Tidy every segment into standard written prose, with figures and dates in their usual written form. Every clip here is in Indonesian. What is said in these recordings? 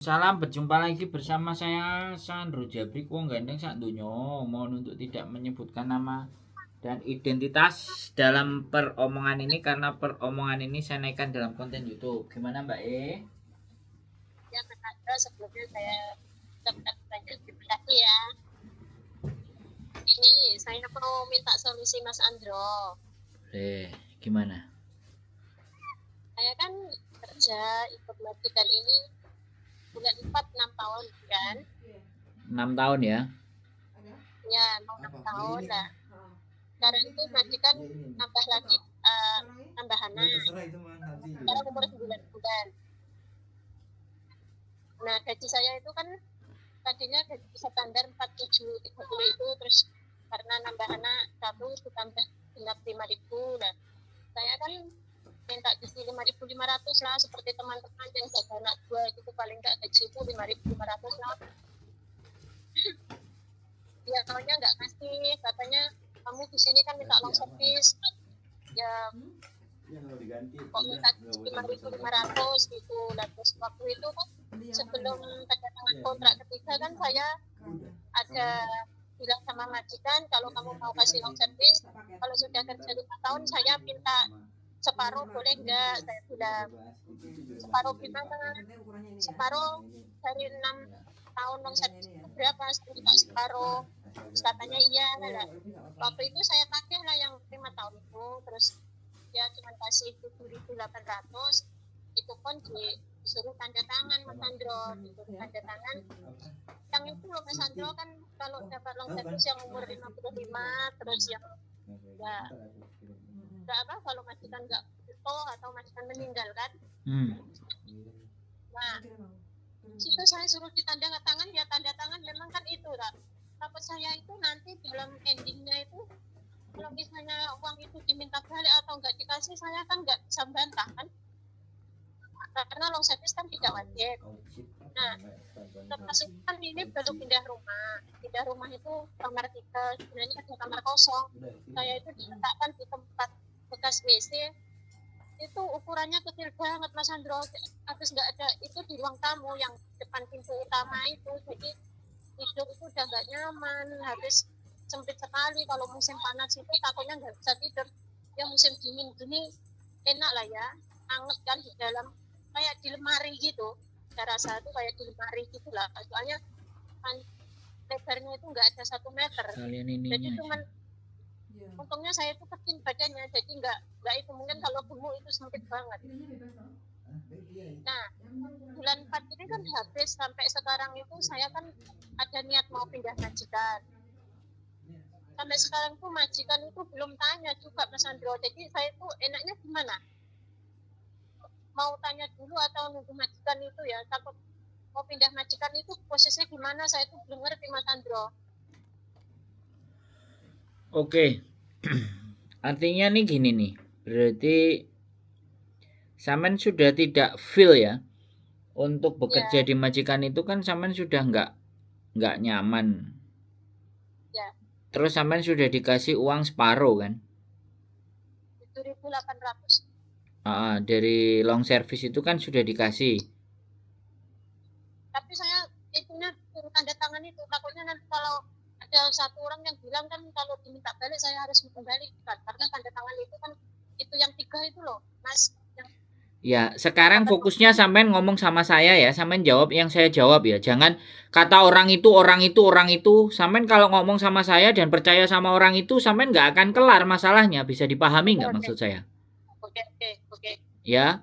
Salam, berjumpa lagi bersama saya Sandro Jabrik wong gandeng sak donya. Mohon untuk tidak menyebutkan nama dan identitas dalam peromongan ini karena peromongan ini saya naikkan dalam konten YouTube. Gimana Mbak E? Ya, Mas Andro, sebelumnya saya ucapkan banyak terima kasih ya. Ini saya mau minta solusi Mas Andro. Gimana? Saya kan kerja ikut majikan ini bulan 4 6 tahun kan? 6 tahun ya? Ya, mau 6 tahun lah. Sekarang itu majikan nambah lagi tambahannya. Sekarang umur 9 bulan. Nah, gaji saya itu kan tadinya gaji standar 4730 itu, terus karena nambah anak satu ditambah genap 5.000. Nah, saya kan minta gaji 5.500 lah, seperti teman-teman yang jaga anak 2 itu paling nggak gaji itu 5.500 lah. Dia taunya nggak kasih, katanya kamu di sini kan minta long service, ya kok minta 5.500 gitu. Nah, terus waktu itu kan sebelum tanda tangan kontrak ketiga kan saya ada bilang sama majikan, kalau kamu mau kasih long service, kalau sudah kerja 5 tahun saya minta separuh boleh enggak, saya bilang. Separuh gimana? Separuh dari 6 tahun long service berapa? Saya minta separuh. Terus katanya iya lah. Waktu itu saya pakai lah yang 5 tahun itu, terus dia cuma kasih 7.800, itu pun disuruh tanda tangan Mas Andro, disuruh tanda tangan. Yang itu loh Mas Andro, kan kalau dapat long service yang umur 55, terus yang nggak apa, kalau majikan nggak butuh atau majikan meninggal kan. Nah, situ saya suruh ditanda tangan, ya tanda tangan memang kan itu lah. Takut saya itu nanti dalam endingnya itu, kalau misalnya uang itu diminta balik atau nggak dikasih, saya kan nggak bisa bantah kan, karena long service kan tidak wajib. Nah, lepas itu kan ini baru pindah rumah itu kamar 3, sebenarnya ada kamar kosong. Saya itu diletakkan di tempat bekas WC, itu ukurannya kecil banget Mas Andro, habis nggak ada itu di ruang tamu yang depan pintu utama itu, jadi tidur itu udah nggak nyaman, habis sempit sekali. Kalau musim panas itu takutnya nggak bisa tidur, ya musim dingin gini enak lah ya, anget kan di dalam, kayak di lemari gitu. Saya rasa itu kayak di lemari gitu lah, soalnya kan lebarnya itu nggak ada 1 meter, jadi cuman untungnya saya itu kecil badannya, jadi nggak itu, mungkin kalau gemuk itu sempit banget. Nah, bulan 4 ini kan habis, sampai sekarang itu saya kan ada niat mau pindah majikan. Sampai sekarang tuh majikan itu belum tanya juga Mas Andro, jadi saya itu enaknya gimana? Mau tanya dulu atau nunggu majikan itu ya, takut mau pindah majikan itu prosesnya gimana, saya itu belum ngerti Mas Andro. Oke. Artinya nih gini nih, berarti Samen sudah tidak feel ya untuk bekerja di majikan itu, kan Samen sudah nggak nyaman. Ya. Terus Samen sudah dikasih uang separuh kan? 7.800. Dari long service itu kan sudah dikasih. Tapi saya itunya tanda tangan itu, takutnya nanti kalau ada satu orang yang bilang kan kalau diminta balik saya harus mengembalikan, karena tanda tangan itu kan itu yang 3 itu loh Mas. Ya, sekarang fokusnya sampean ngomong sama saya ya, sampean jawab yang saya jawab ya. Jangan kata orang itu. Sampean kalau ngomong sama saya dan percaya sama orang itu, sampean nggak akan kelar masalahnya. Bisa dipahami nggak maksud saya? Oke. Ya,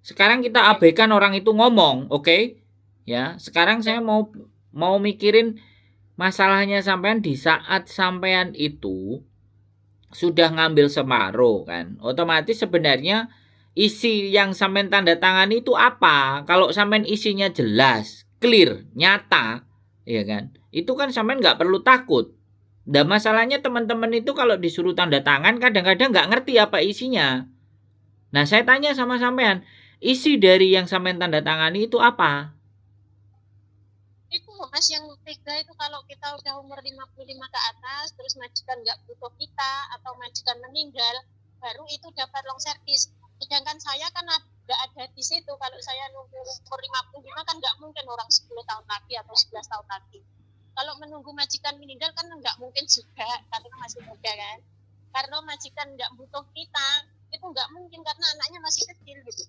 sekarang kita abaikan orang itu ngomong, oke? Ya, sekarang saya mau mikirin masalahnya sampean di saat sampean itu sudah ngambil separuh kan. Otomatis sebenarnya isi yang sampean tanda tangan itu apa? Kalau sampean isinya jelas, clear, nyata, ya kan? Itu kan sampean nggak perlu takut. Dan masalahnya teman-teman itu kalau disuruh tanda tangan kadang-kadang nggak ngerti apa isinya. Nah, saya tanya sama sampean, isi dari yang sampean tanda tangani itu apa? Itu Mas yang 3 itu, kalau kita udah umur 55 ke atas, terus majikan nggak butuh kita atau majikan meninggal, baru itu dapat long service. Sedangkan saya kan nggak ada di situ. Kalau saya nunggu umur 55 kan nggak mungkin orang 10 tahun lagi atau 11 tahun lagi. Kalau menunggu majikan meninggal kan nggak mungkin juga karena masih muda kan. Karena majikan nggak butuh kita, itu nggak mungkin karena anaknya masih kecil gitu.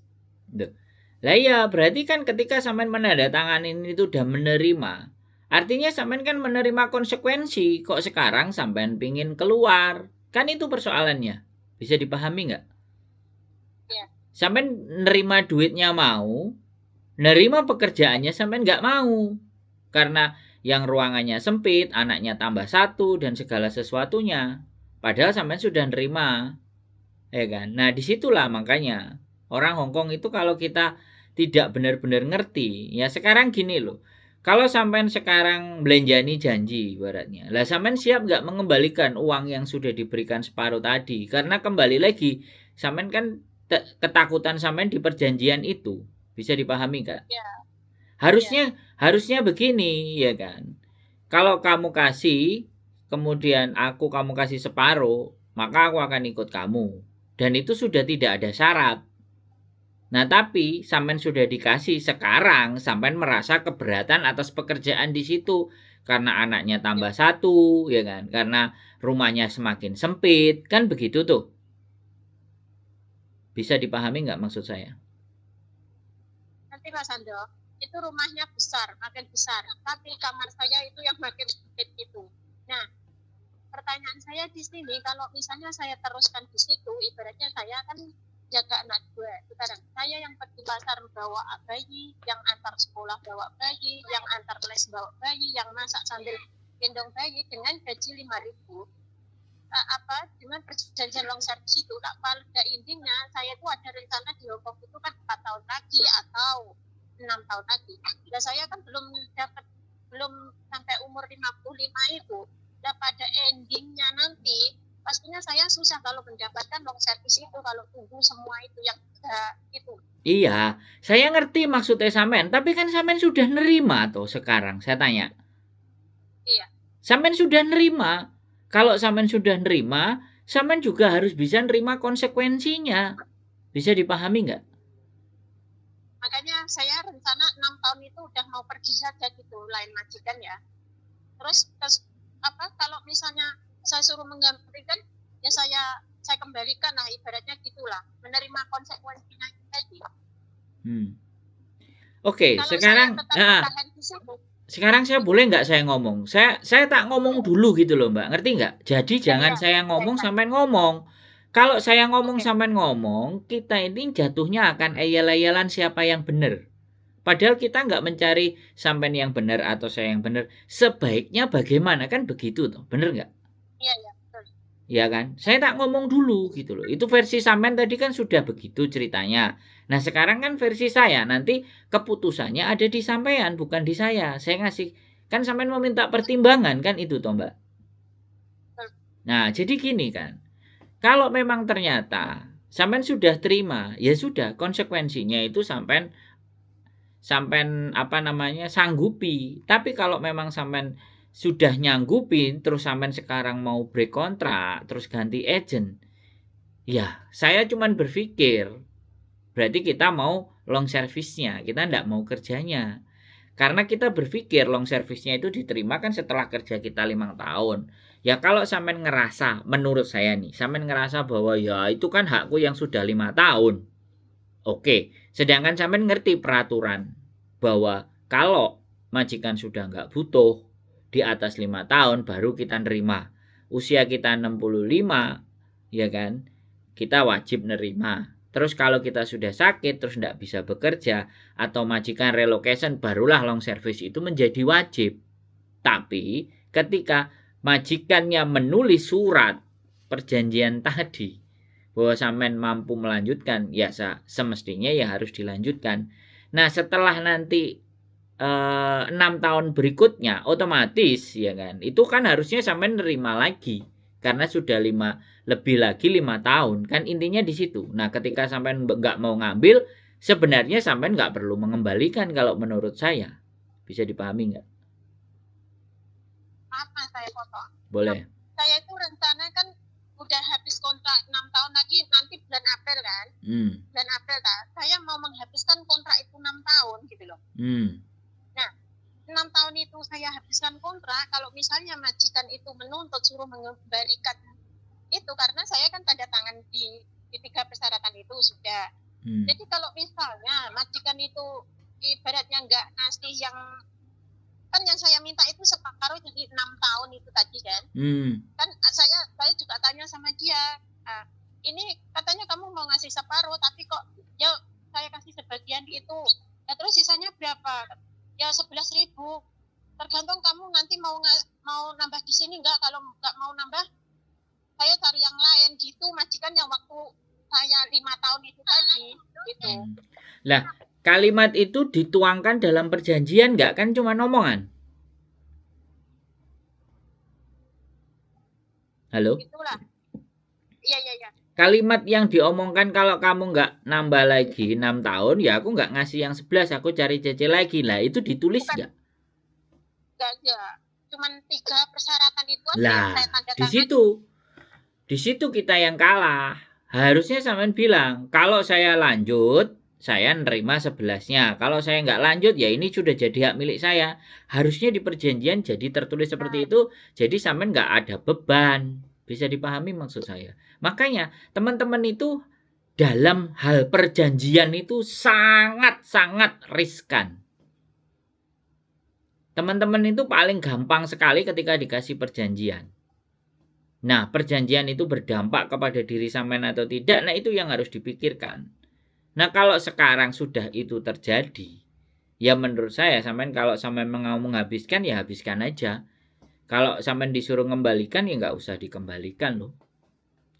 Lah iya, berarti kan ketika sampean menandatangani itu udah menerima, artinya sampean kan menerima konsekuensi. Kok sekarang sampean pingin keluar? Kan itu persoalannya. Bisa dipahami nggak? Ya. Sampean nerima duitnya mau, nerima pekerjaannya sampean nggak mau. Karena yang ruangannya sempit, anaknya tambah satu, dan segala sesuatunya. Padahal sampean sudah nerima. Ya kan? Nah, disitulah makanya orang Hongkong itu kalau kita tidak benar-benar ngerti, ya sekarang gini loh. Kalau sampean sekarang belanjani janji ibaratnya, lah sampean siap nggak mengembalikan uang yang sudah diberikan separuh tadi? Karena kembali lagi, sampean kan ketakutan sampean di perjanjian itu. Bisa dipahami nggak? Ya. Harusnya begini, ya kan? Kalau kamu kasih, kemudian kamu kasih separuh, maka aku akan ikut kamu. Dan itu sudah tidak ada syarat. Nah, tapi sampean sudah dikasih, sekarang sampean merasa keberatan atas pekerjaan di situ karena anaknya tambah satu, ya kan? Karena rumahnya semakin sempit, kan begitu tuh. Bisa dipahami nggak maksud saya? Nanti Mas Ando, itu rumahnya besar, makin besar. Tapi kamar saya itu yang makin sempit itu. Nah, pertanyaan saya di sini, kalau misalnya saya teruskan di situ, ibaratnya saya kan jaga anak gue. Sekarang saya yang pergi pasar bawa bayi, yang antar sekolah bawa bayi, yang antar les bawa bayi, yang masak sambil gendong bayi dengan gaji 5.000. Dengan perjanjian long service itu, pada intinya saya itu ada rencana di Hongkong itu kan 4 tahun lagi atau 6 tahun lagi. Dan saya kan belum sampai umur 55 itu. Dan pada endingnya nanti pastinya saya susah kalau mendapatkan long service itu, kalau tunggu semua itu yang itu. Iya, saya ngerti maksudnya sampean, tapi kan sampean sudah nerima tuh sekarang, saya tanya. Iya. Sampean sudah nerima. Kalau sampean sudah nerima, sampean juga harus bisa nerima konsekuensinya. Bisa dipahami nggak? Makanya saya rencana 6 tahun itu udah mau pergi saja gitu, lain majikan ya. Terus kalau misalnya saya suruh menggantikan, ya saya kembalikan lah, ibaratnya gitulah, menerima konsekuensinya tadi. Oke, sekarang sekarang saya boleh nggak saya ngomong? Saya tak ngomong dulu gitu loh Mbak, ngerti nggak? Jadi jangan saya ngomong sampai ngomong. Kalau saya ngomong sampai ngomong, kita ini jatuhnya akan ayal-ayalan siapa yang benar. Padahal kita nggak mencari sampean yang benar atau saya yang benar. Sebaiknya bagaimana, kan begitu toh, benar nggak? Iya, betul. Ya kan? Saya tak ngomong dulu gitu loh. Itu versi sampean tadi kan sudah begitu ceritanya. Nah, sekarang kan versi saya. Nanti keputusannya ada di sampean, bukan di saya. Saya ngasih, kan sampean meminta pertimbangan kan itu toh, Mbak. Nah, jadi gini kan. Kalau memang ternyata sampean sudah terima, ya sudah, konsekuensinya itu sampean sanggupi. Tapi kalau memang sampean sudah nyanggupin, terus sampean sekarang mau break kontrak, terus ganti agent, ya saya cuman berpikir berarti kita mau long service-nya, kita enggak mau kerjanya. Karena kita berpikir long service-nya itu diterima kan setelah kerja kita 5 tahun. Ya kalau sampean ngerasa, menurut saya nih, sampean ngerasa bahwa ya itu kan hakku yang sudah 5 tahun. Oke, sedangkan sampean ngerti peraturan bahwa kalau majikan sudah nggak butuh di atas 5 tahun baru kita nerima. Usia kita 65, ya kan, kita wajib nerima. Terus kalau kita sudah sakit terus nggak bisa bekerja atau majikan relocation, barulah long service itu menjadi wajib. Tapi ketika majikannya menulis surat perjanjian tadi bahwa sampean mampu melanjutkan, ya semestinya ya harus dilanjutkan. Nah, setelah nanti 6 tahun berikutnya otomatis ya kan, itu kan harusnya sampean nerima lagi karena sudah 5 tahun kan, intinya di situ. Nah, ketika sampean nggak mau ngambil, sebenarnya sampean nggak perlu mengembalikan kalau menurut saya. Bisa dipahami nggak? Apa saya potong? Boleh. Saya itu rencana kan udah habis kontrak kontrak 6 tahun lagi nanti bulan April kan. Bulan April saya mau menghabiskan kontrak itu 6 tahun gitu loh. Nah, 6 tahun itu saya habiskan kontrak, kalau misalnya majikan itu menuntut suruh mengembalikan itu, karena saya kan tanda tangan di 3 persyaratan itu sudah. Jadi kalau misalnya majikan itu ibaratnya nggak ngasih yang kan yang saya minta itu separuh jadi 6 tahun itu tadi kan. Kan saya juga tanya sama dia, ini katanya kamu mau ngasih separuh tapi kok ya saya kasih sebagian itu. Nah, terus sisanya berapa? Ya 11.000. Tergantung kamu nanti mau nambah di sini enggak. Kalau enggak mau nambah, saya cari yang lain gitu. Majikan yang waktu saya 5 tahun itu tadi gitu. Lah, kalimat itu dituangkan dalam perjanjian enggak? Kan cuma omongan. Halo? Itulah. Iya. Kalimat yang diomongkan kalau kamu nggak nambah lagi 6 tahun, ya aku nggak ngasih yang 11, aku cari cece lagi. Lah, itu ditulis nggak? Nggak ada. Cuman 3 persyaratan itu aja lah, yang saya tanda tangan. Di situ kita yang kalah. Harusnya sampean bilang, kalau saya lanjut, saya nerima 11-nya. Kalau saya nggak lanjut, ya ini sudah jadi hak milik saya. Harusnya di perjanjian jadi tertulis seperti itu, jadi sampean nggak ada beban. Bisa dipahami maksud saya. Makanya teman-teman itu dalam hal perjanjian itu sangat-sangat riskan. Teman-teman itu paling gampang sekali ketika dikasih perjanjian. Nah, perjanjian itu berdampak kepada diri sampean atau tidak, nah itu yang harus dipikirkan. Nah, kalau sekarang sudah itu terjadi, ya menurut saya sampean kalau sampean mau menghabiskan, ya habiskan aja. Kalau sampean disuruh mengembalikan, ya nggak usah dikembalikan loh.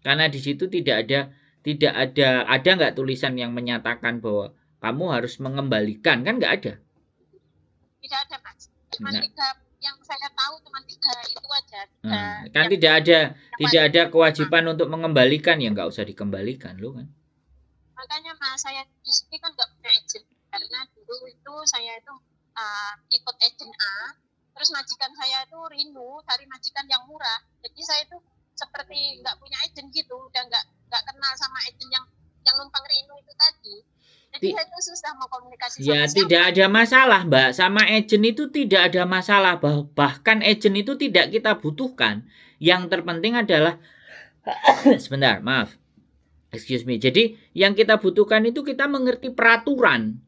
Karena di situ tidak ada nggak tulisan yang menyatakan bahwa kamu harus mengembalikan, kan nggak ada. Tidak ada, Mas. Cuma 3 yang saya tahu, cuma 3 itu aja. Kan tidak ada kewajiban untuk mengembalikan, ya nggak usah dikembalikan loh kan. Makanya Mas, saya di sini kan nggak punya agent, karena dulu itu saya itu ikut agent A. Terus majikan saya itu rindu cari majikan yang murah. Jadi saya itu seperti nggak punya agent gitu, udah nggak kenal sama agent yang numpang rindu itu tadi. Jadi saya itu susah mau komunikasi sama siapa. Tidak ada masalah, Mbak. Sama agent itu tidak ada masalah. Bahkan agent itu tidak kita butuhkan. Yang terpenting adalah sebentar, maaf. Excuse me. Jadi yang kita butuhkan itu kita mengerti peraturan.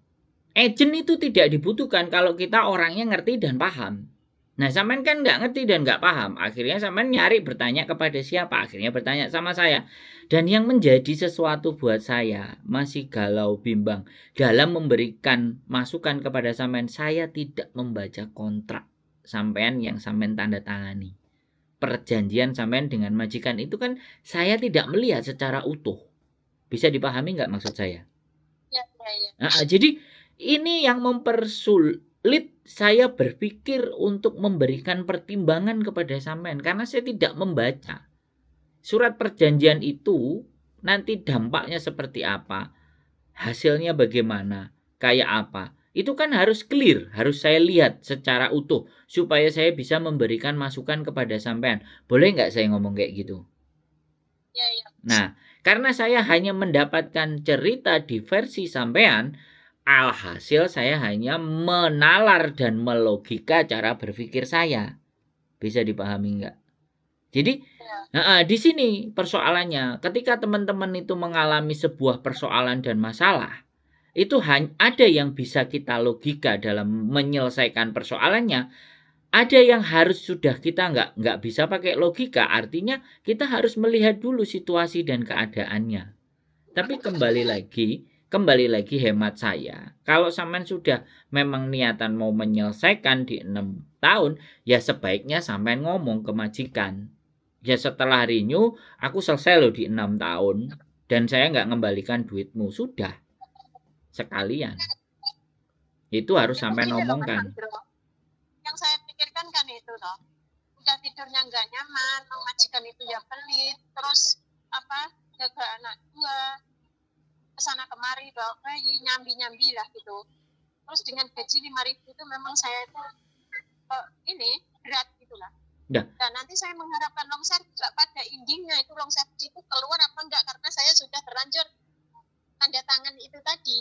Agent itu tidak dibutuhkan kalau kita orangnya ngerti dan paham. Nah, sampean kan nggak ngerti dan nggak paham. Akhirnya sampean nyari bertanya kepada siapa? Akhirnya bertanya sama saya. Dan yang menjadi sesuatu buat saya masih galau bimbang dalam memberikan masukan kepada sampean. Saya tidak membaca kontrak sampean yang sampean tanda tangani. Perjanjian sampean dengan majikan itu kan saya tidak melihat secara utuh. Bisa dipahami nggak maksud saya? Ya. Nah, jadi ini yang mempersulit saya berpikir untuk memberikan pertimbangan kepada sampean karena saya tidak membaca surat perjanjian itu nanti dampaknya seperti apa, hasilnya bagaimana, kayak apa. Itu kan harus clear, harus saya lihat secara utuh supaya saya bisa memberikan masukan kepada sampean. Boleh nggak saya ngomong kayak gitu? Ya. Nah, karena saya hanya mendapatkan cerita di versi sampean, alhasil saya hanya menalar dan melogika cara berpikir saya. Bisa dipahami nggak? Jadi di sini persoalannya. Ketika teman-teman itu mengalami sebuah persoalan dan masalah, itu hanya ada yang bisa kita logika dalam menyelesaikan persoalannya. Ada yang harus sudah kita nggak bisa pakai logika. Artinya kita harus melihat dulu situasi dan keadaannya. Tapi kembali lagi hemat saya, kalau sampean sudah memang niatan mau menyelesaikan di 6 tahun, ya sebaiknya sampean ngomong ke majikan. Ya setelah renew, aku selesai loh di 6 tahun, dan saya nggak ngembalikan duitmu, sudah. Sekalian. Itu harus sampean ngomongkan. Yang saya pikirkan kan itu loh, udah tidurnya nggak nyaman, majikan itu ya pelit, terus jaga anak 2, kesana kemari bawa bayi, nyambi lah gitu. Terus dengan gaji 5.000 itu memang saya itu ini berat gitulah. Dah. Dan nanti saya mengharapkan long service juga pada endingnya itu long service itu keluar apa enggak, karena saya sudah terlanjur tanda tangan itu tadi.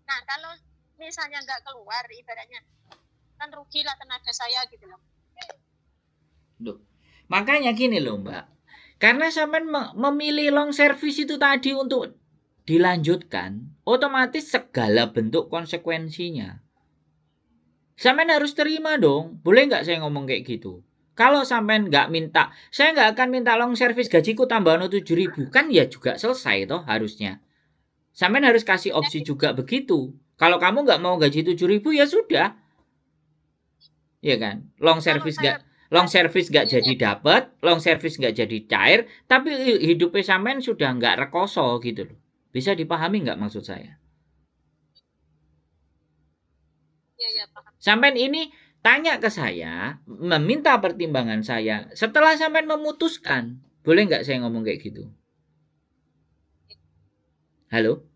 Nah kalau misalnya enggak keluar, ibaratnya kan rugilah tenaga saya gitu loh. Duh. Makanya gini loh Mbak, karena sampean memilih long service itu tadi untuk dilanjutkan, otomatis segala bentuk konsekuensinya sampean harus terima dong. Boleh nggak saya ngomong kayak gitu? Kalau sampean nggak minta, saya nggak akan minta long service gajiku tambahan 7.000, kan ya juga selesai toh harusnya. Sampean harus kasih opsi juga begitu. Kalau kamu nggak mau gaji 7.000 ya sudah, ya kan? Long service nggak jadi dapat, long service nggak jadi cair, tapi hidupnya sampean sudah nggak rekoso gitu loh. Bisa dipahami nggak maksud saya? Ya, paham. Sampean ini tanya ke saya, meminta pertimbangan saya. Setelah sampean memutuskan, boleh nggak saya ngomong kayak gitu? Halo?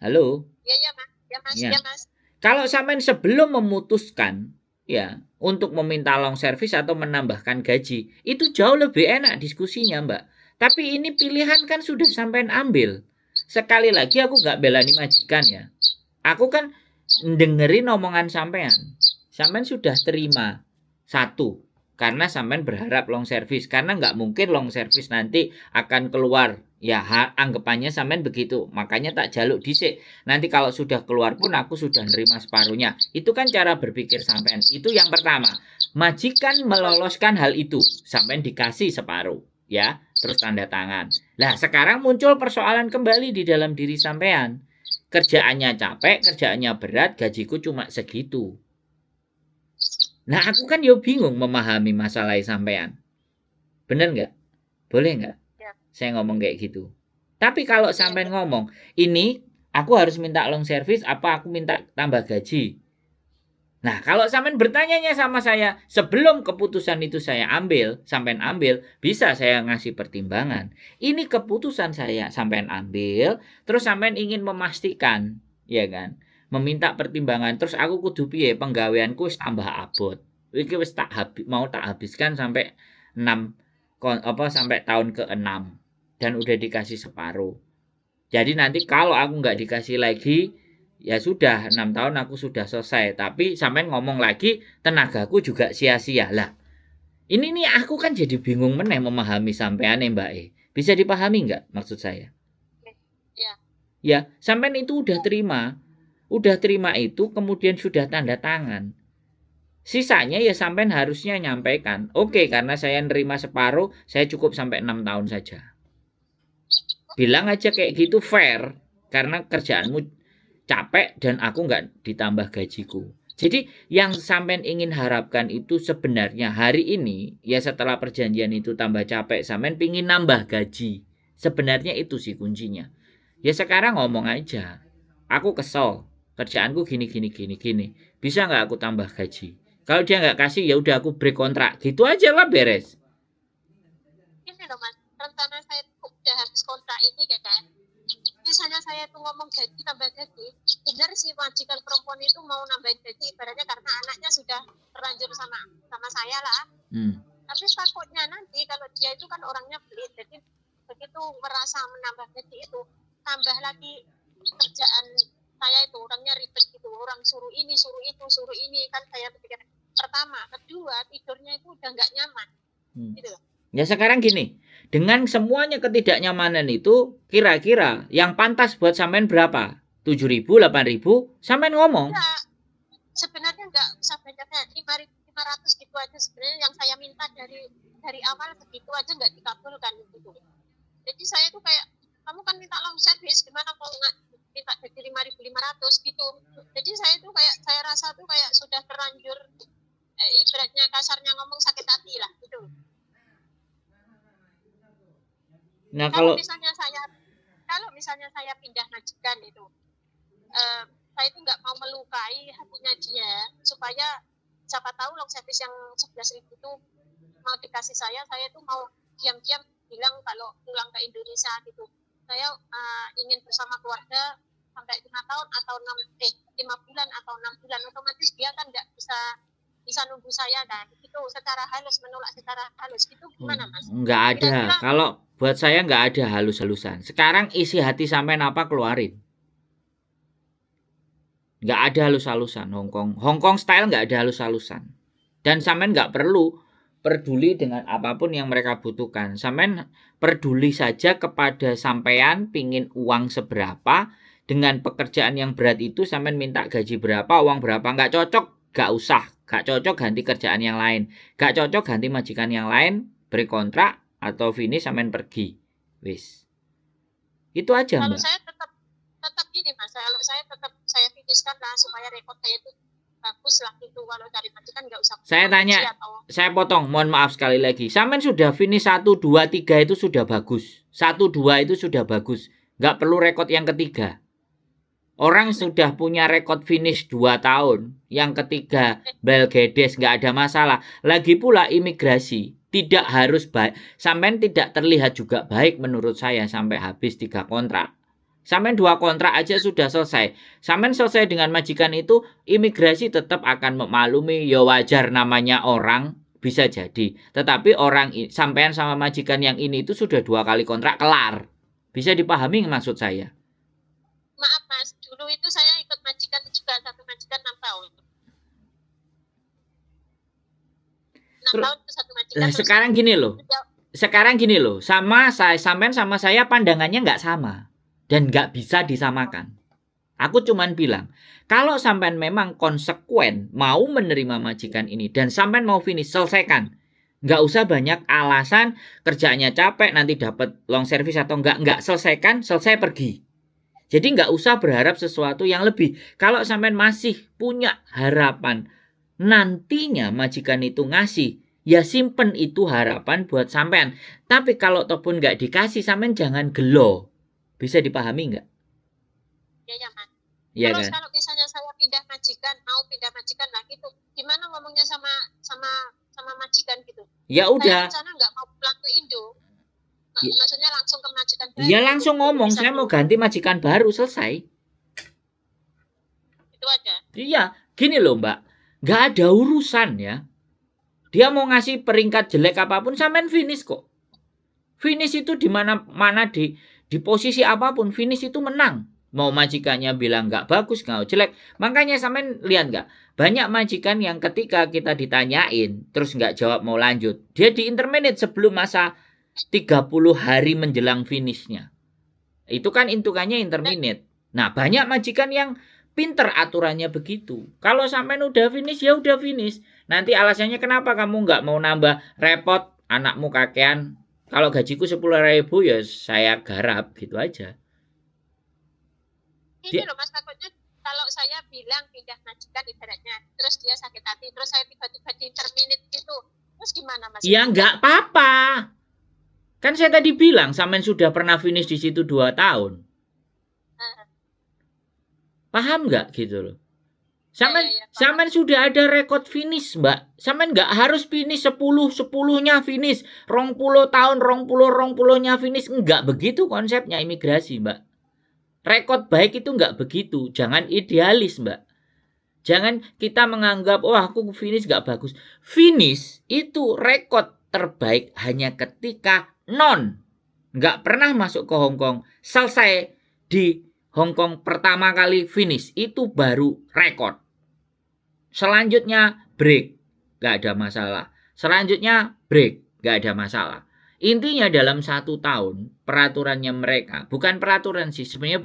Halo? Ya Mas. Ya Mas. Kalau sampean sebelum memutuskan, ya, untuk meminta long service atau menambahkan gaji, itu jauh lebih enak diskusinya Mbak. Tapi ini pilihan kan sudah sampean ambil. Sekali lagi aku nggak belani majikan ya. Aku kan dengerin omongan sampean. Sampean sudah terima satu, karena sampean berharap long service. Karena nggak mungkin long service nanti akan keluar. Ya anggapannya sampean begitu. Makanya tak jaluk dhisik. Nanti kalau sudah keluar pun aku sudah nerima separuhnya. Itu kan cara berpikir sampean. Itu yang pertama. Majikan meloloskan hal itu. Sampean dikasih separuh. Ya, terus tanda tangan. Nah, sekarang muncul persoalan kembali di dalam diri sampean. Kerjaannya capek, kerjaannya berat, gajiku cuma segitu. Nah, aku kan yo bingung memahami masalah sampean. Bener nggak? Boleh nggak? Ya. Saya ngomong kayak gitu. Tapi kalau sampean ngomong, ini aku harus minta long service, apa aku minta tambah gaji? Nah, kalau sampean bertanyanya sama saya, sebelum keputusan itu saya ambil, sampean ambil, bisa saya ngasih pertimbangan. Ini keputusan saya, sampean ambil, terus sampean ingin memastikan, ya kan? Meminta pertimbangan, terus aku kudu piye, penggaweanku wis tambah abot. Iki wis mau tak habiskan sampai 6 sampai tahun ke-6 dan udah dikasih separuh. Jadi nanti kalau aku nggak dikasih lagi, ya sudah 6 tahun aku sudah selesai. Tapi sampai ngomong lagi, tenagaku juga sia-sia lah. Ini nih aku kan jadi bingung meneh memahami sampean Mbak E. Bisa dipahami nggak maksud saya? Ya. Ya, sampean itu udah terima. Udah terima itu kemudian sudah tanda tangan. Sisanya ya sampean harusnya nyampaikan. Oke, karena saya nerima separuh, saya cukup sampai 6 tahun saja. Bilang aja kayak gitu fair. Karena kerjaanmu capek dan aku nggak ditambah gajiku. Jadi yang sampean ingin harapkan itu sebenarnya hari ini, ya setelah perjanjian itu tambah capek, sampean pingin nambah gaji. Sebenarnya itu sih kuncinya. Ya sekarang ngomong aja. Aku kesel. Kerjaanku gini. Bisa nggak aku tambah gaji? Kalau dia nggak kasih, ya udah aku break kontrak. Gitu aja lah beres. Ini loh Mas, rencana saya tuh udah habis kontrak ini kan. Misalnya saya tuh ngomong gaji tambah gaji, benar sih majikan perempuan itu mau nambahin gaji ibaratnya karena anaknya sudah terlanjur sama saya lah. Tapi takutnya nanti kalau dia itu kan orangnya pelit, jadi begitu merasa menambah gaji itu tambah lagi kerjaan saya itu orangnya ribet gitu, orang suruh ini suruh itu suruh ini, kan saya pikir pertama, kedua tidurnya itu udah nggak nyaman gitu. Ya sekarang gini, dengan semuanya ketidaknyamanan itu, kira-kira yang pantas buat sampean berapa? 7.000, 8.000? Sampean ngomong. Ya, sebenarnya nggak usah banyaknya, 5.500 gitu aja sebenarnya yang saya minta dari awal segitu aja nggak dikabulkan gitu. Jadi saya tuh kayak, kamu kan minta long service, gimana kalau nggak minta gaji 5.500 gitu. Jadi saya tuh kayak, saya rasa tuh kayak sudah terlanjur, ibaratnya kasarnya ngomong sakit hati lah gitu. Nah kalau misalnya saya pindah majikan itu, saya itu nggak mau melukai hatinya dia, supaya siapa tahu long service yang 11.000 itu mau dikasih saya itu mau diam-diam bilang kalau pulang ke Indonesia gitu, saya ingin bersama keluarga sampai 5 tahun atau 5 bulan atau 6 bulan, otomatis dia kan nggak bisa bisa nunggu saya kan, itu secara halus, menolak secara halus, itu gimana Mas? Nggak ada. Kira-kira Kalau buat saya nggak ada halus-halusan. Sekarang isi hati sampean apa keluarin. Nggak ada halus-halusan. Hongkong style nggak ada halus-halusan. Dan sampean nggak perlu peduli dengan apapun yang mereka butuhkan. Sampean peduli saja kepada sampean pingin uang seberapa. Dengan pekerjaan yang berat itu sampean minta gaji berapa, uang berapa. Nggak cocok, nggak usah. Nggak cocok ganti kerjaan yang lain. Nggak cocok ganti majikan yang lain. Beri kontrak atau finish sampean pergi. Wis. Itu aja, kalau Mbak. saya tetap gini Mas, kalau saya tetap saya fikirkan lah supaya rekod saya itu bagus lah gitu, kalau dari majikan nggak usah. Saya tanya, saya potong, mohon maaf sekali lagi. Sampean sudah finish 1, 2, 3 itu sudah bagus. 1, 2 itu sudah bagus. Nggak perlu rekod yang ketiga. Orang sudah punya rekod finish 2 tahun. Yang ketiga, Belgedes, nggak ada masalah. Lagi pula imigrasi. Tidak harus baik. Sampean tidak terlihat juga baik menurut saya sampai habis 3 kontrak. Sampean 2 kontrak aja sudah selesai. Sampean selesai dengan majikan itu, imigrasi tetap akan memaklumi. Ya wajar, namanya orang, bisa jadi. Tetapi orang sampean sama majikan yang ini itu sudah 2 kali kontrak kelar. Bisa dipahami maksud saya? Maaf Mas, dulu itu saya ikut majikan juga, satu majikan 6 tahun. 6 tahun itu satu majikan. Sekarang gini loh. Sama saya, sampean sama saya pandangannya nggak sama. Dan nggak bisa disamakan. Aku cuman bilang, kalau sampean memang konsekuen mau menerima majikan ini dan sampean mau finish, selesaikan. Nggak usah banyak alasan, kerjaannya capek, nanti dapat long service atau nggak selesaikan, selesai pergi. Jadi nggak usah berharap sesuatu yang lebih. Kalau sampean masih punya harapan nantinya majikan itu ngasih, ya simpen itu harapan buat sampean. Tapi kalau ataupun nggak dikasih, sampean jangan gelo. Bisa dipahami nggak? Ya Mas. Ya Terus kan? kalau misalnya saya mau pindah majikan lah gitu, gimana ngomongnya sama majikan gitu? Ya udah. Saya rencana nggak mau pulang ke Indo. Maksudnya langsung ke majikan baru. Ya langsung ngomong, saya mau ganti majikan baru, selesai. Itu aja. Iya, gini loh Mbak, nggak ada urusan ya. Dia mau ngasih peringkat jelek apapun, sampean finish kok. Finish itu di mana di posisi apapun, finish itu menang. Mau majikannya bilang nggak bagus, nggak jelek. Makanya sampean lihat nggak? Banyak majikan yang ketika kita ditanyain, terus nggak jawab mau lanjut. Dia di interminate sebelum masa 30 hari menjelang finishnya. Itu kan hitungannya interminate. Nah, banyak majikan yang pinter aturannya begitu. Kalau sampean udah finish, ya udah finish. Nanti alasannya kenapa kamu nggak mau nambah, repot, anakmu kakean. Kalau gajiku 10.000 ya saya garap gitu aja. Ini loh Mas, takutnya kalau saya bilang pindah majikan ibaratnya, terus dia sakit hati, terus saya tiba-tiba di terminate gitu, terus gimana Mas? Ya nggak apa-apa. Kan saya tadi bilang sampean sudah pernah finish di situ 2 tahun. Paham nggak gitu loh? Sampean sudah ada rekod finish Mbak. Sampean nggak harus finish 10-10-nya finish. 20 tahun 20-20-nya finish. Nggak begitu konsepnya imigrasi Mbak. Rekod baik itu nggak begitu. Jangan idealis Mbak. Jangan kita menganggap, wah aku finish nggak bagus. Finish itu rekod terbaik hanya ketika nggak pernah masuk ke Hongkong. Selesai di Hongkong pertama kali finish. Itu baru rekod. Selanjutnya break, gak ada masalah. Selanjutnya break, gak ada masalah. Intinya dalam 1 tahun peraturannya mereka, bukan peraturan sih, sebenarnya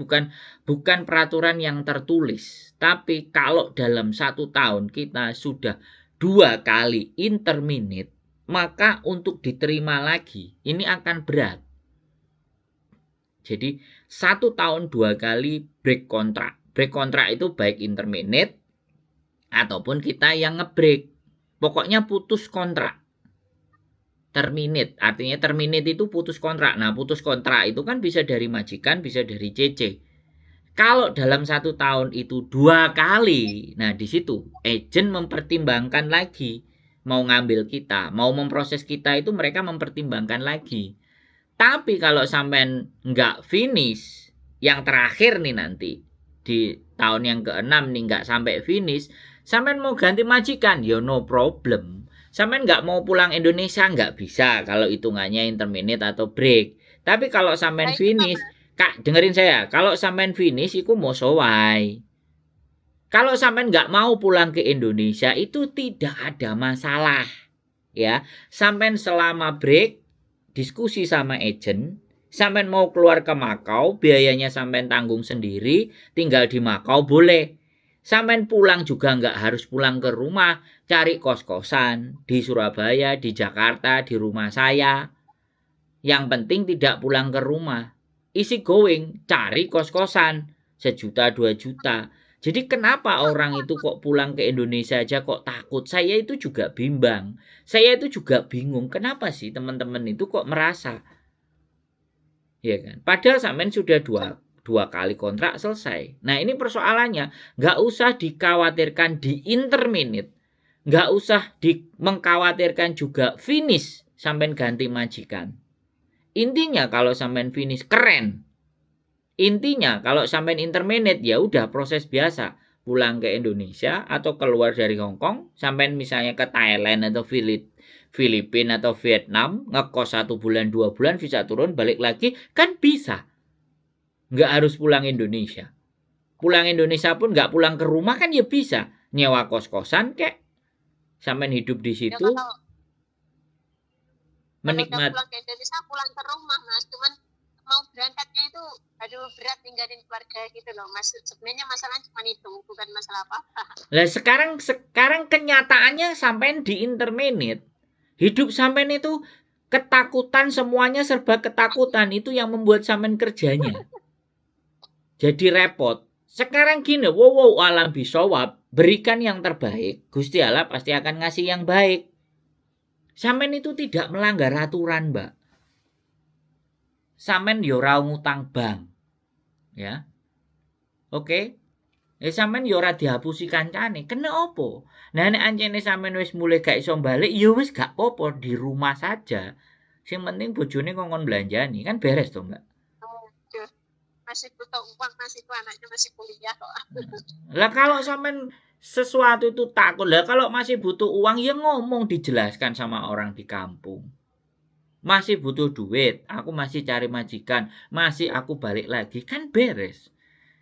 bukan peraturan yang tertulis. Tapi kalau dalam 1 tahun kita sudah 2 kali interminate, maka untuk diterima lagi ini akan berat. Jadi 1 tahun 2 kali break kontrak. Break kontrak itu baik interminate ataupun kita yang ngebreak. Pokoknya putus kontrak. Terminate, artinya terminate itu putus kontrak. Nah, putus kontrak itu kan bisa dari majikan, bisa dari CC. Kalau dalam 1 tahun itu 2 kali, nah di situ agent mempertimbangkan lagi mau ngambil kita, mau memproses kita, itu mereka mempertimbangkan lagi. Tapi kalau sampean nggak finish, yang terakhir nih nanti di tahun yang ke-6 nih nggak sampai finish, Sampean mau ganti majikan, ya no problem. Sampean nggak mau pulang Indonesia nggak bisa kalau hitungannya interminate atau break. Tapi kalau sampean Nah, itu finish, Kak, dengerin saya. Kalau sampean finish, iku mau sowai. Kalau sampean nggak mau pulang ke Indonesia, itu tidak ada masalah. Ya, sampean selama break, diskusi sama agent, sampean mau keluar ke Makau, biayanya sampean tanggung sendiri, tinggal di Makau boleh. Sampean pulang juga nggak harus pulang ke rumah, cari kos-kosan di Surabaya, di Jakarta, di rumah saya. Yang penting tidak pulang ke rumah. Easy going, cari kos-kosan, 1 juta, 2 juta. Jadi kenapa orang itu kok pulang ke Indonesia aja kok takut? Saya itu juga bimbang. Saya itu juga bingung. Kenapa sih teman-teman itu kok merasa? Ya kan? Padahal sampean sudah dua kali kontrak selesai. Nah ini persoalannya. Nggak usah dikhawatirkan di interminate. Nggak usah mengkhawatirkan juga finish sampean ganti majikan. Intinya kalau sampean finish keren. Intinya kalau sampean interminate ya udah proses biasa. Pulang ke Indonesia atau keluar dari Hong Kong. Sampean misalnya ke Thailand atau Filipina atau Vietnam, ngekos 1 bulan 2 bulan, visa turun, balik lagi, kan bisa. Nggak harus pulang Indonesia. Pulang Indonesia pun nggak pulang ke rumah kan ya bisa. Nyewa kos-kosan kek, sampean hidup di ya situ, kalau menikmati. pulang ke Indonesia pulang ke rumah Mas, cuman mau berangkatnya itu aduh berat ninggalin keluarga gitu loh Mas. Sebenarnya masalahnya cuma itu, bukan masalah apa-apa. Lah sekarang kenyataannya sampean di interminate. Hidup sampean itu ketakutan, semuanya serba ketakutan, itu yang membuat sampean kerjanya jadi repot. Sekarang gini, wow alam bisawab, berikan yang terbaik, Gusti Allah pasti akan ngasih yang baik. Sampean itu tidak melanggar aturan, Mbak. Sampean yo ora ngutang bank. Ya. Oke. Sampean yo ora dihapusi kancane. Kena opo? Nah nek ancene sampean wis mulai gak iso balik, ya wis gak apa-apa di rumah saja. Sing penting bojone ngongkon belanjani, kan beres to, Mbak. Masih butuh uang, masih itu anaknya masih kuliah kok. Lah kalau sampean sesuatu itu takut, lah kalau masih butuh uang ya ngomong, dijelaskan sama orang di kampung. Masih butuh duit, aku masih cari majikan, masih aku balik lagi, kan beres.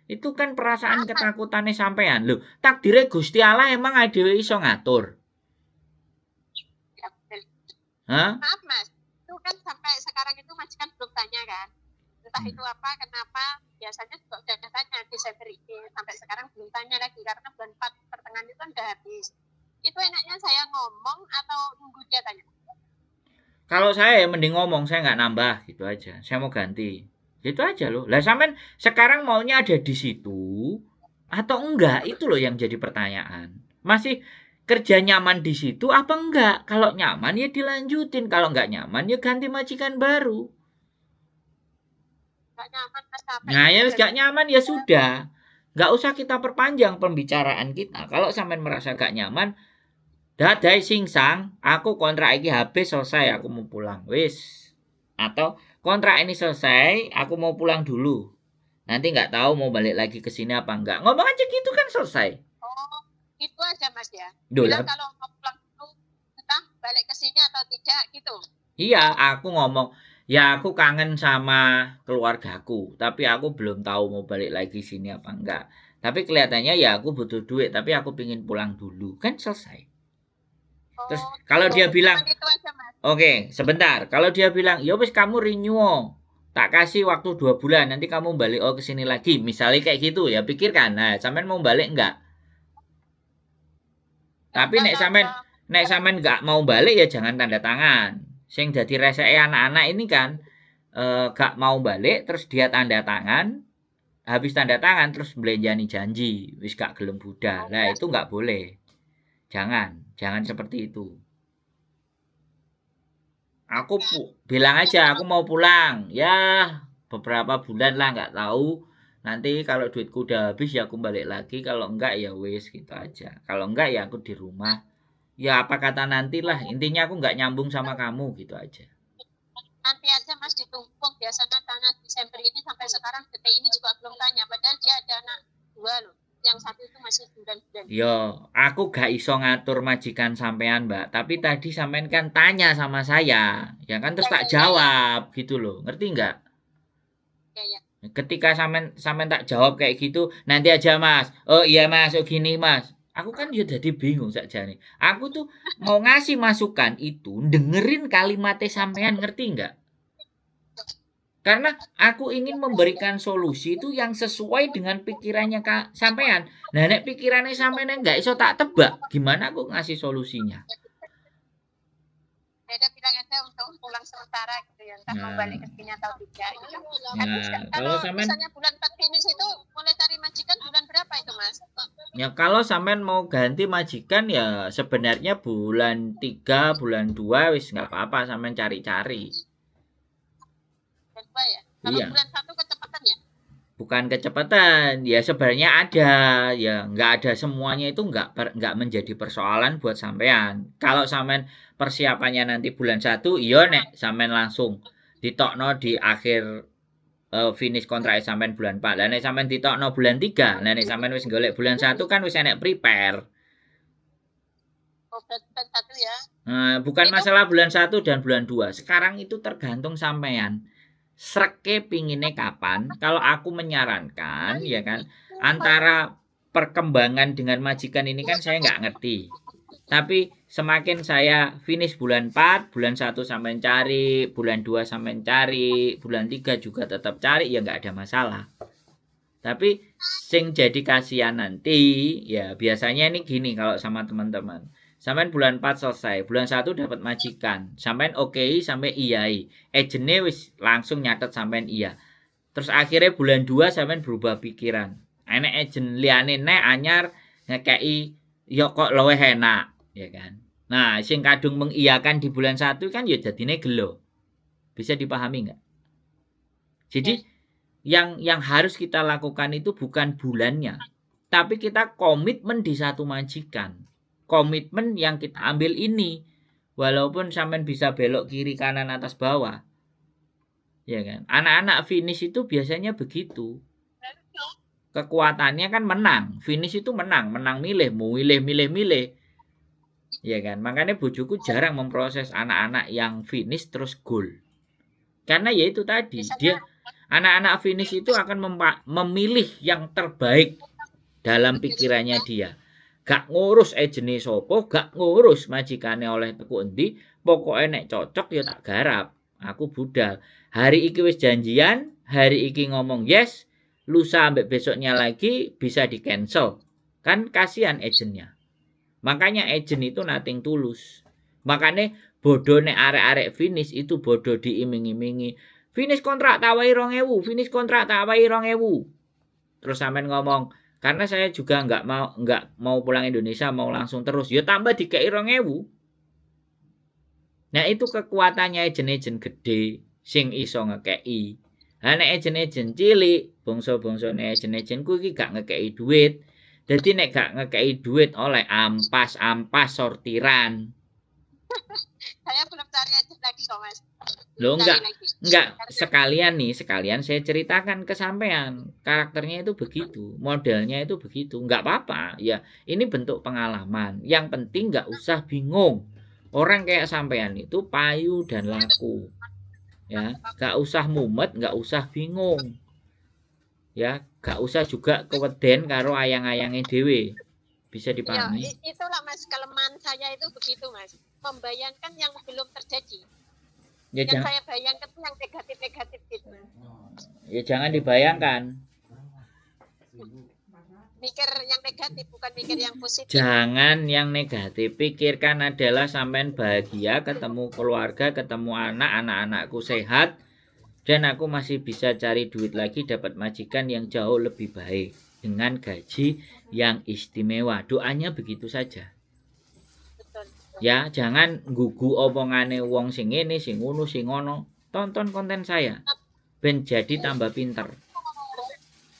Itu kan perasaan ketakutannya sampean. Loh, takdirnya Gusti Allah emang dhewe iso ngatur. Ya, betul. Hah? Maaf Mas, itu kan sampai sekarang itu majikan belum tanya kan. Entah itu apa, kenapa, biasanya juga udah tanya Desember ini, sampai sekarang belum tanya lagi karena bulan 4 pertengahan itu kan udah habis. Itu enaknya saya ngomong atau nunggu dia tanya? Kalau saya ya mending ngomong, saya nggak nambah gitu aja. Saya mau ganti. Gitu aja loh. Lah sampean sekarang maunya ada di situ atau enggak? Itu loh yang jadi pertanyaan. Masih kerja nyaman di situ apa enggak? Kalau nyaman ya dilanjutin, kalau enggak nyaman ya ganti majikan baru. Gak nyaman Mas, capek. Nah ya gak nyaman ya sudah. Gak usah kita perpanjang pembicaraan kita. Kalau sampean merasa gak nyaman, dadai singsang, aku kontrak ini habis selesai, aku mau pulang. Wis. Atau kontrak ini selesai, aku mau pulang dulu. Nanti nggak tahu mau balik lagi ke sini apa enggak. Ngomong aja gitu kan selesai. Oh, itu aja Mas ya. Duh, Bilang kalau mau pulang dulu, entah balik ke sini atau tidak gitu. iya, aku ngomong, ya aku kangen sama keluargaku, tapi aku belum tahu mau balik lagi sini apa enggak. Tapi kelihatannya ya aku butuh duit, tapi aku pingin pulang dulu. Kan selesai. Terus kalau dia bilang, oke, sebentar. Kalau dia bilang, ya wis kamu renew, tak kasih waktu 2 bulan, nanti kamu balik ke sini lagi. Misalnya kayak gitu ya, pikirkan. Nah, sampean mau balik enggak? Tapi nek sampean enggak mau balik ya jangan tanda tangan. Sing dadi reseke anak-anak ini kan gak mau balik terus dia tanda tangan, habis tanda tangan terus belanjani janji, wis gak gelem budal. Nah, itu enggak boleh. Jangan seperti itu. Aku bilang aja aku mau pulang. Ya, beberapa bulan lah nggak tahu. Nanti kalau duitku udah habis ya aku balik lagi. Kalau enggak ya wes gitu aja. Kalau enggak ya aku di rumah. Ya apa kata nantilah. Intinya aku nggak nyambung sama kamu gitu aja. Nanti aja Mas ditumpuk. Biasanya tanya Desember ini sampai sekarang detik ini juga belum tanya. Padahal dia ada anak 2 loh. yang satu itu masih bulan-bulan. Yo, aku gak iso ngatur majikan sampean, Mbak. Tapi tadi sampean kan tanya sama saya, ya kan terus tak jawab gitu loh. Ngerti nggak? Ya. Ketika sampean tak jawab kayak gitu, nanti aja Mas. Oh iya Mas, oh gini Mas. Aku kan ya jadi bingung saja nih. Aku tuh mau ngasih masukan itu, dengerin kalimatnya sampean, ngerti nggak? Karena aku ingin memberikan solusi itu yang sesuai dengan pikirannya sampean. Nah, nek pikirannya sampean nggak iso tak tebak, gimana aku ngasih solusinya? Beda bilang aja untuk pulang sementara gitu ya, entah mau balik ke sini atau tidak gitu. Nah, kalau sampean misalnya bulan 4 finish itu mulai cari majikan bulan berapa itu Mas? Ya kalau sampean mau ganti majikan ya sebenarnya bulan 3, bulan 2 wis nggak apa-apa sampean cari-cari. Bulan 2 ya? Kalau Iya. bulan 1 kecepatan ya? Bukan kecepatan, ya sebenarnya ada, ya nggak ada semuanya itu nggak menjadi persoalan buat sampean. Kalau sampean persiapannya nanti bulan 1, iya nek sampean langsung ditokno di akhir finish kontrak sampean bulan 4. Lah nek sampean ditokno bulan 3, lah nek sampean wis golek bulan 1 kan wis enek prepare. Oh, bulan 1 ya? Bukan masalah bulan 1 dan bulan 2. Sekarang itu tergantung sampean. Sreke pingine kapan? Kalau aku menyarankan ya kan antara perkembangan dengan majikan ini kan saya nggak ngerti. Tapi semakin saya finish bulan 4, bulan 1 sampai cari, bulan 2 sampai cari, bulan 3 juga tetap cari ya nggak ada masalah. Tapi sing jadi kasihan nanti ya biasanya ini gini kalau sama teman-teman. Sampai bulan 4 selesai, bulan 1 dapat majikan. Sampai oke, sampai iyai. Ejene wis langsung nyatet sampai iya. Terus akhirnya bulan 2 sampai berubah pikiran. Enek ejen liane nek anyar ngekei yo kok luwih enak, ya kan. Nah, sing kadung mengiyakan di bulan 1 kan ya jadine gelo. Bisa dipahami enggak? Jadi yang harus kita lakukan itu bukan bulannya, tapi kita komitmen di satu majikan. Komitmen yang kita ambil ini walaupun sampean bisa belok kiri kanan atas bawah ya kan anak-anak finish itu biasanya begitu kekuatannya kan menang finish itu menang milih mau milih ya kan makanya bojoku jarang memproses anak-anak yang finish terus goal karena ya itu tadi dia anak-anak finish itu akan memilih yang terbaik dalam pikirannya dia gak ngurus ejene sopo, gak ngurus majikane oleh teku endi, pokoke nek cocok ya tak garap. Aku budal. Hari iki wis janjian, hari iki ngomong yes, lusa ambek besoknya lagi bisa di cancel. Kan kasihan ejennya. Makanya ejen itu nating tulus. Makanya bodoh nek arek-arek finish itu bodoh diiming-imingi. Finish kontrak tawahi 2000, finish kontrak tawahi 2000. Terus sampean ngomong karena saya juga nggak mau pulang Indonesia mau langsung terus ya tambah dikei 2000 nah itu kekuatannya ejen-ejen gede sing iso ngekei nek ejen-ejen cilik bangsa-bangsane ejen-ejen ku iki gak ngekei duit dadi nek gak ngekei duit oleh ampas sortiran saya belum cari aja lagi kok Mas. Loh enggak sekalian saya ceritakan ke sampean karakternya itu begitu modelnya itu begitu enggak apa-apa ya ini bentuk pengalaman yang penting enggak usah bingung orang kayak sampean itu payu dan laku ya enggak usah mumet enggak usah bingung ya enggak usah juga keweden karo ayang-ayange dhewe bisa dipahami ya, itulah Mas kelemahan saya itu begitu Mas membayangkan yang belum terjadi ya, yang saya bayangkan yang negatif gitu. Ya jangan dibayangkan. Mikir yang negatif bukan mikir yang positif. Jangan yang negatif. Pikirkan adalah sampean bahagia, ketemu keluarga, ketemu anak-anakku sehat dan aku masih bisa cari duit lagi dapat majikan yang jauh lebih baik dengan gaji yang istimewa. Doanya begitu saja. Ya, jangan gugu omongane wong sing ngene, sing ngono, sing ngono. Tonton konten saya. Ben jadi tambah pinter.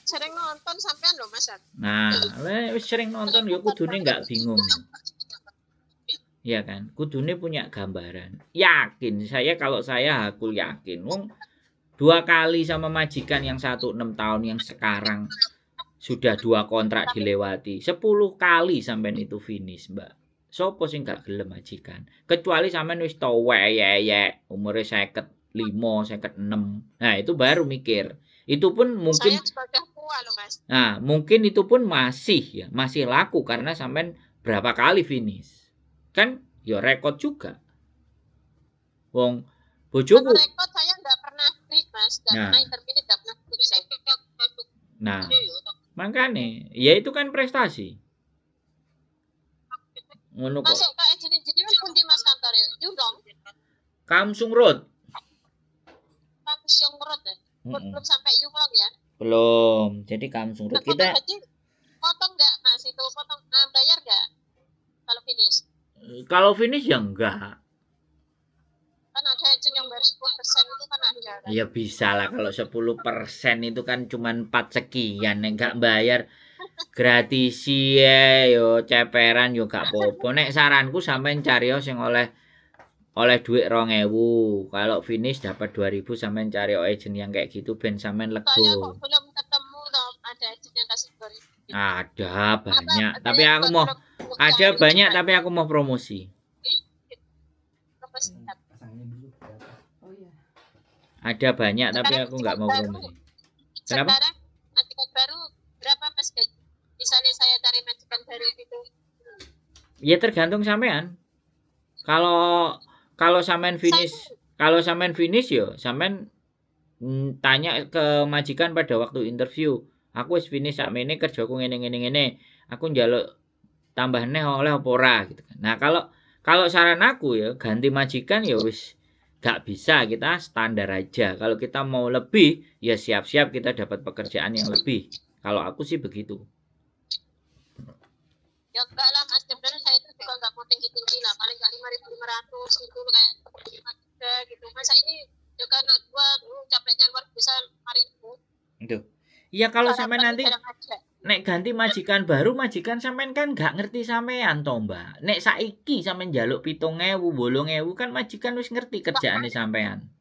Sering nonton sampean lho, Mas. Nah, wis sering nonton ya kudune enggak bingung. Iya kan? Kudune punya gambaran. Yakin kalau saya aku yakin. Wong 2 kali sama majikan yang 1 6 tahun yang sekarang Sudah 2 kontrak Tapi dilewati. 10 kali sampean itu finish, Mbak. Sopo sing gak gelem majikan? Kecuali sampean wis tuwek ya, umure 55, 56. Nah, itu baru mikir. Itu pun saya mungkin juga udah tua loh Mas. nah, mungkin itu pun masih ya, masih laku karena sampean berapa kali finish. Kan ya rekod juga. Wong Kalau bojoku. rekod saya nggak pernah break Mas, nggak pernah Nah, intermediate, nggak pernah break saya. nah, makanya ya itu kan prestasi. Ngono kok. Masuk ke engineering pun di Mas kantor ya, Yudong, Kamsung Road. kampus yang merot ya. Belum sampai Yudong ya. Belum. Jadi Kamsung Road Potong kita gaji, potong nggak Mas itu, potong bayar nggak kalau finish? kalau finish ya enggak. Kan ada agent yang bayar 10% itu kan ada kan. Ya bisa lah kalau 10% itu kan cuman 4 sekian nek enggak bayar gratis ya yo ceperan yo gak apa-apa. Nek saranku sampean cari sing oleh duit 2000. Kalau finish dapat 2000 sampean cari agent yang kayak gitu ben sampean Saya kok lego. belum ketemu loh ada agent yang kasih 2000. Ada banyak, Apa, tapi saya aku juga mau belum ada cari banyak juga. tapi aku mau promosi. Terus Ada banyak tapi sekarang aku nggak mau baru, promosi. Kenapa? sekarang majikan baru berapa Mas gaji? Misalnya saya cari majikan baru gitu. Ya tergantung sampean. Kalau kalau sampean finish, kalau sampean finish yo, sampean tanya ke majikan pada waktu interview. Aku wis finish sakmene kerjaku ngene. Aku njaluk tambah neh oleh apa ora gitu kan. Nah, kalau saran aku ya ganti majikan ya wis gak bisa, kita standar aja. Kalau kita mau lebih ya siap-siap kita dapat pekerjaan yang lebih. Kalau aku sih begitu. Ya enggak lah Mas, sebenarnya saya itu juga enggak mau tinggi-tinggi lah, paling enggak 5.500 gitu kayak ada gitu. Masa ini juga anak gua capeknya luar biasa 5.000. Itu. Ya kalau sampai Harapan nanti jarang aja. nek ganti majikan baru, majikan sampean kan gak ngerti sampean to, Mbak. Nek saiki sampean njaluk 7.000, 8.000 kan majikan wis ngerti kerjaane sampean.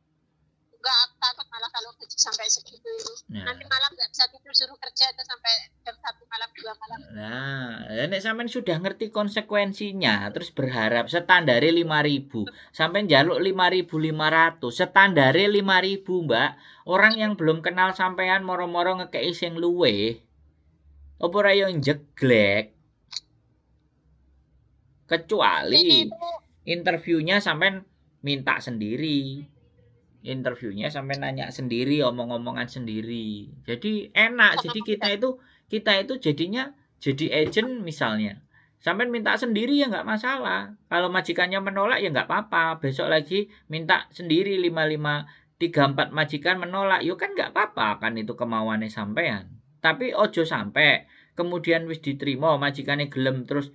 Enggak takut malah kalau gaji sampai segitu itu. Nah, Nanti malam enggak bisa tidur, suruh kerja itu sampai jam 1 malam, 2 malam. nek sampean sudah ngerti konsekuensinya, terus berharap standare 5.000, sampean njaluk 5.500, standare 5.000, Mbak. Orang yang belum kenal sampean moro-moro ngekeki sing luweh. Apa ora yo njeglek? Ini Kecuali itu interviewnya sampean minta sendiri. Interviewnya sampai nanya sendiri, omong-omongan sendiri. Jadi enak. Jadi kita itu jadinya jadi agent misalnya. Sampai minta sendiri ya nggak masalah. Kalau majikannya menolak ya nggak apa-apa. Besok lagi minta sendiri 5534 majikan menolak, yo kan nggak apa-apa kan itu kemauannya sampean. Tapi ojo sampai kemudian wis diterima majikannya gelem terus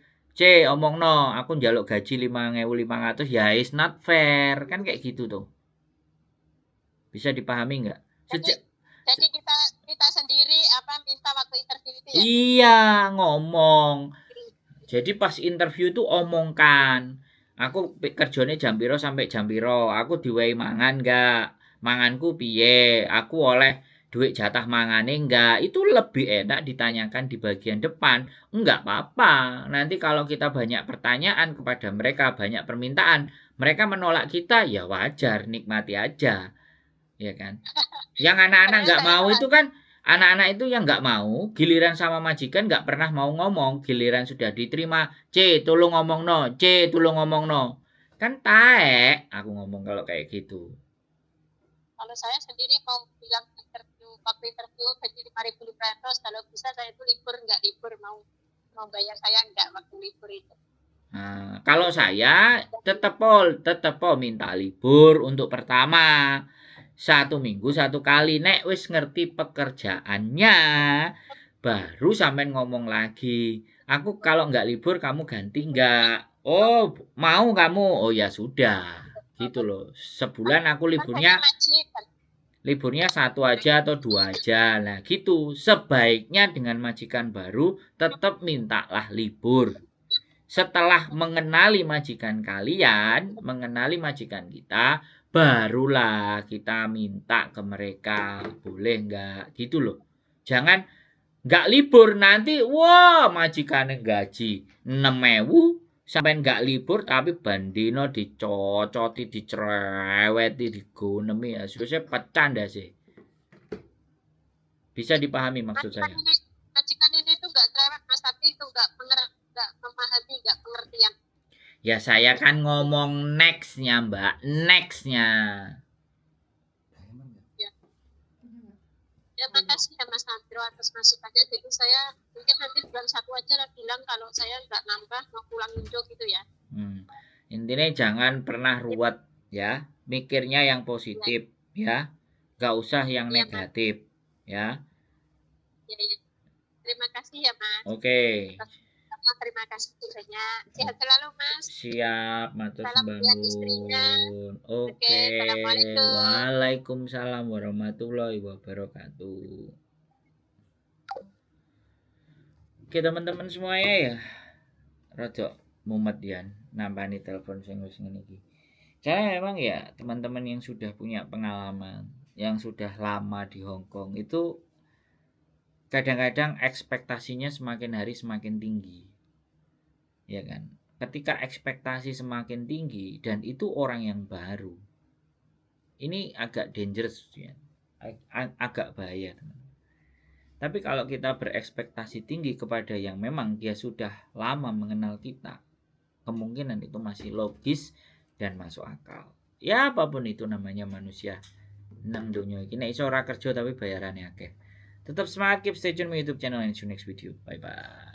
omongno aku njaluk gaji 5.500 ya is not fair kan kayak gitu tuh. Bisa dipahami nggak? jadi kita sendiri apa minta waktu interview itu ya? Iya, ngomong. Jadi pas interview itu omongkan. Aku kerjanya jam piro sampai jam piro. Aku diwehi mangan nggak? Manganku piye? Aku oleh duit jatah mangane enggak? Itu lebih enak ditanyakan di bagian depan. Enggak apa-apa. Nanti kalau kita banyak pertanyaan kepada mereka, banyak permintaan, mereka menolak kita, ya wajar, nikmati aja. Ya kan? Yang anak-anak nggak mau itu kan anak-anak itu yang nggak mau giliran sama majikan nggak pernah mau ngomong, giliran sudah diterima tolong ngomong no, tolong ngomong no, kan taek aku ngomong kalau kayak gitu. Kalau saya sendiri mau bilang waktu interview gaji 5.500, kalau bisa saya itu libur nggak libur, mau bayar saya nggak waktu libur itu. Nah, kalau saya tetap minta libur untuk pertama 1 minggu 1 kali. Nek wis ngerti pekerjaannya baru sampean ngomong lagi. Aku kalau nggak libur kamu ganti nggak? Oh mau kamu? Oh ya sudah. Gitu loh. Sebulan aku liburnya 1 aja atau 2 aja. Nah gitu. Sebaiknya dengan majikan baru tetap mintalah libur. Setelah mengenali majikan kalian, mengenali majikan kita, barulah kita minta ke mereka boleh nggak gitu loh. Jangan Nggak libur nanti, wah majikane gaji 6.000 sampai nggak libur tapi bandino dicocoti, dicereweti, digonemi ya susah pecah sih. Bisa dipahami maksud saya? Majikan ini tuh nggak cerewet Mas, tapi itu nggak memahami, nggak pengertian. Ya saya kan ngomong nextnya Mbak, nextnya. Ya makasih ya Mas Nandro atas masukannya. Jadi saya mungkin nanti bulan 1 aja lah bilang kalau saya nggak nambah mau pulang Indo gitu ya. Intinya jangan pernah ruwet ya, mikirnya yang positif ya, nggak usah yang negatif ya. Ya. Terima kasih ya Mas. Oke. Terima kasih banyak. Sehat selalu Mas. Siap, matur sembahun. Oke. Assalamualaikum. Waalaikumsalam warahmatullahi wabarakatuh. Oke teman-teman semuanya ya, rada mumet ya nampani telepon sing wis ngene iki. Saya memang ya teman-teman yang sudah punya pengalaman, yang sudah lama di Hong Kong itu kadang-kadang ekspektasinya semakin hari semakin tinggi. Ya kan? Ketika ekspektasi semakin tinggi dan itu orang yang baru. Ini agak dangerous ya. Agak bahaya, teman. Tapi kalau kita berekspektasi tinggi kepada yang memang dia sudah lama mengenal kita, kemungkinan itu masih logis dan masuk akal. Ya apapun itu namanya manusia nang donya iki nek iso ora kerja tapi bayarannya akeh. Tetap semangat, keep stay tune my YouTube channel and see you next video. Bye bye.